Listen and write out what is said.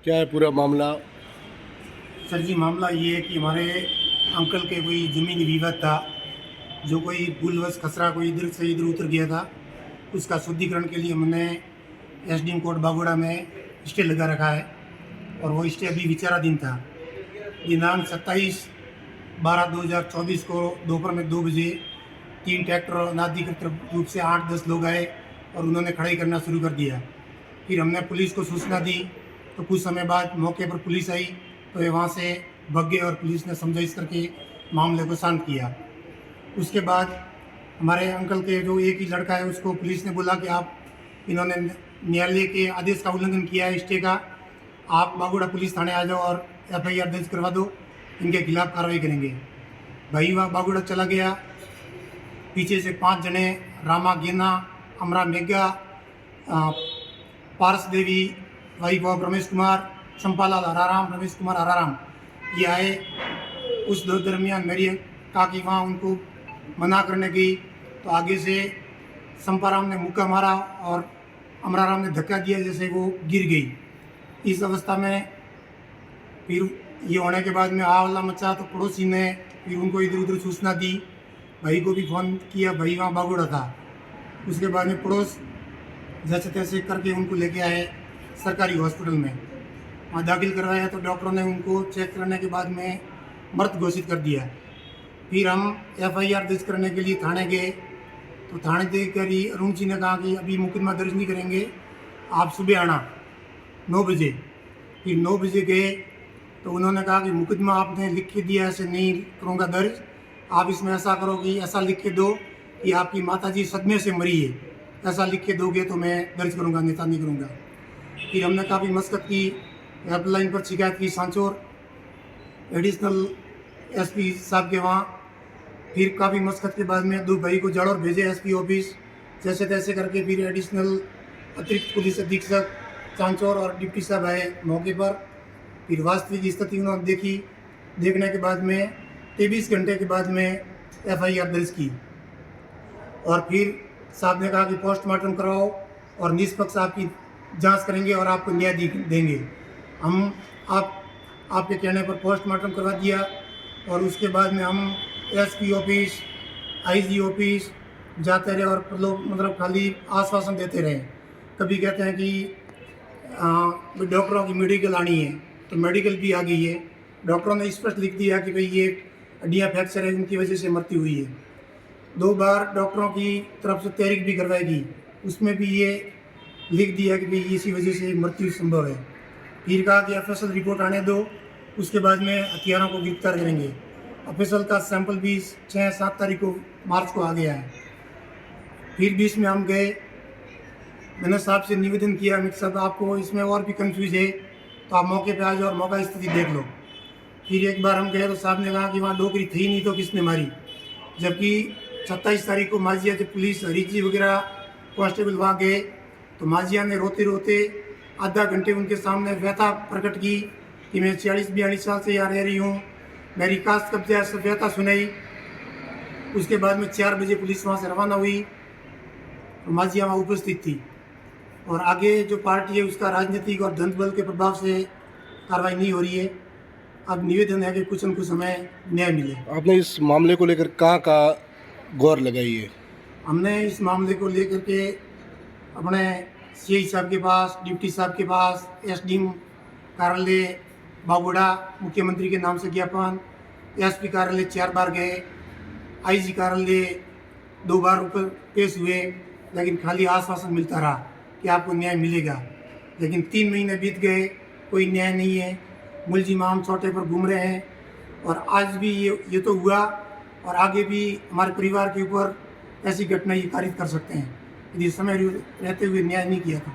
क्या है पूरा मामला? सर जी, मामला ये है कि हमारे अंकल के कोई ज़मीनी विवाद था। जो कोई भूलवश खसरा कोई इधर से इधर उतर गया था, उसका शुद्धिकरण के लिए हमने एसडीएम कोर्ट बागोड़ा में स्टे लगा रखा है और वो स्टे अभी विचाराधीन था। दिनांक 27/12/2024 को दोपहर में 2 बजे 3 ट्रैक्टर अनाधिकृत रूप से 8-10 लोग आए और उन्होंने खड़ाई करना शुरू कर दिया। फिर हमने पुलिस को सूचना दी, तो कुछ समय बाद मौके पर पुलिस आई, तो वे वहाँ से भाग गए और पुलिस ने समझाइश करके मामले को शांत किया। उसके बाद हमारे अंकल के जो एक ही लड़का है, उसको पुलिस ने बोला कि आप इन्होंने न्यायालय के आदेश का उल्लंघन किया है स्टे का, आप बागोड़ा पुलिस थाने आ जाओ और एफआईआर दर्ज करवा दो, इनके खिलाफ कार्रवाई करेंगे। भाई वहाँ बागोड़ा चला गया। पीछे से 5 जने रामा गेना, अमरा मेघा, पारस देवी, वाइफ ऑफ रमेश कुमार, चंपालाल हराराम, रमेश कुमार हराराम, ये आए। उस दरमियान मेरी काकी वहाँ उनको मना करने गई, तो आगे से संपाराम ने मुक्का मारा और अमराराम ने धक्का दिया, जैसे वो गिर गई। इस अवस्था में फिर ये होने के बाद में हल्ला मचा, तो पड़ोसी ने फिर उनको इधर उधर सूचना दी। भाई को भी फ़ोन किया, भाई वहाँ बागोड़ा था। उसके बाद में पड़ोस जैसे तैसे करके उनको लेके आए सरकारी हॉस्पिटल में, वहाँ दाखिल करवाया, तो डॉक्टरों ने उनको चेक करने के बाद में मृत घोषित कर दिया। फिर हम एफआईआर दर्ज करने के लिए थाने गए, तो थाने अधिकारी अरुण जी ने कहा कि अभी मुकदमा दर्ज नहीं करेंगे, आप सुबह आना 9 बजे। फिर 9 बजे गए, तो उन्होंने कहा कि मुकदमा आपने लिख के दिया, ऐसे नहीं करूँगा दर्ज, आप इसमें ऐसा करो कि ऐसा लिख के दो कि आपकी माताजी सदमे से मरी है, ऐसा लिख के दोगे तो मैं दर्ज करूँगा, अन्यथा नहीं करूँगा। फिर हमने काफ़ी मशक्क़त की, हेल्पलाइन पर शिकायत की सांचौर एडिशनल एसपी साहब के वहाँ। फिर काफ़ी मशक्क़त के बाद में 2 भाई को जड़ोर भेजे एसपी ऑफिस, जैसे तैसे करके फिर एडिशनल अतिरिक्त पुलिस अधीक्षक सांचौर और डिप्टी साहब आए मौके पर। फिर वास्तविक स्थिति उन्होंने देखी, देखने के बाद में 23 घंटे के बाद में एफआईआर दर्ज की और फिर साहब ने कहा कि पोस्टमार्टम कराओ और निष्पक्ष आपकी जांच करेंगे और आपको न्याय देंगे। हम आपके कहने पर पोस्टमार्टम करवा दिया और उसके बाद में हम एसपी ऑफिस, आईजी ऑफिस जाते रहे और लोग मतलब खाली आश्वासन देते रहे। कभी कहते हैं कि डॉक्टरों की मेडिकल आनी है, तो मेडिकल भी आ गई है। डॉक्टरों ने स्पष्ट लिख दिया कि भाई ये हड्डियाँ फ्रैक्चर है, उनकी वजह से मृत्यु हुई है। 2 बार डॉक्टरों की तरफ से तहरीक भी करवाएगी, उसमें भी ये लिख दिया कि भाई इसी वजह से मृत्यु संभव है। फिर कहा कि एफएसएल रिपोर्ट आने दो, उसके बाद में हथियारों को गिरफ्तार करेंगे। एफएसएल का सैंपल भी 6-7 तारीख को मार्च को आ गया है। फिर बीच में हम गए, मैंने साहब से निवेदन किया, मित्र साहब आपको इसमें और भी कंफ्यूज है तो आप मौके पे आ जाओ और मौका स्थिति देख लो। फिर एक बार हम गए तो साहब ने कहा कि वहाँ डोकरी थी नहीं तो किसने मारी, जबकि 27 तारीख को माजिया जब पुलिस हरीश जी वगैरह कांस्टेबल वहाँ गए, तो माजिया ने रोते रोते आधा घंटे उनके सामने व्यथा प्रकट की कि मैं 40-42 साल से यहाँ रह रही हूँ, मेरी कास्ट कब्जा सब व्यथा सुनाई। उसके बाद में 4 बजे पुलिस वहाँ से रवाना हुई, तो माजिया वहाँ उपस्थित थी और आगे जो पार्टी है उसका राजनीतिक और धन बल के प्रभाव से कार्रवाई नहीं हो रही है। अब निवेदन है कि कुछ न कुछ हमें न्याय मिले। आपने इस मामले को लेकर कहाँ गौर लगाई है? हमने इस मामले को लेकर के अपने सीआई साहब के पास, डिप्टी साहब के पास, एसडीएम कार्यालय बागोड़ा मुख्यमंत्री के नाम से ज्ञापन, एसपी कार्यालय 4 बार गए, आईजी कार्यालय 2 बार ऊपर पेश हुए, लेकिन खाली आश्वासन मिलता रहा कि आपको न्याय मिलेगा। लेकिन 3 महीने बीत गए, कोई न्याय नहीं है। मुलजिम आम चौटे पर घूम रहे हैं और आज भी ये तो हुआ और आगे भी हमारे परिवार के ऊपर ऐसी घटना ये कारित कर सकते हैं यदि समय रहते हुए न्याय नहीं किया था।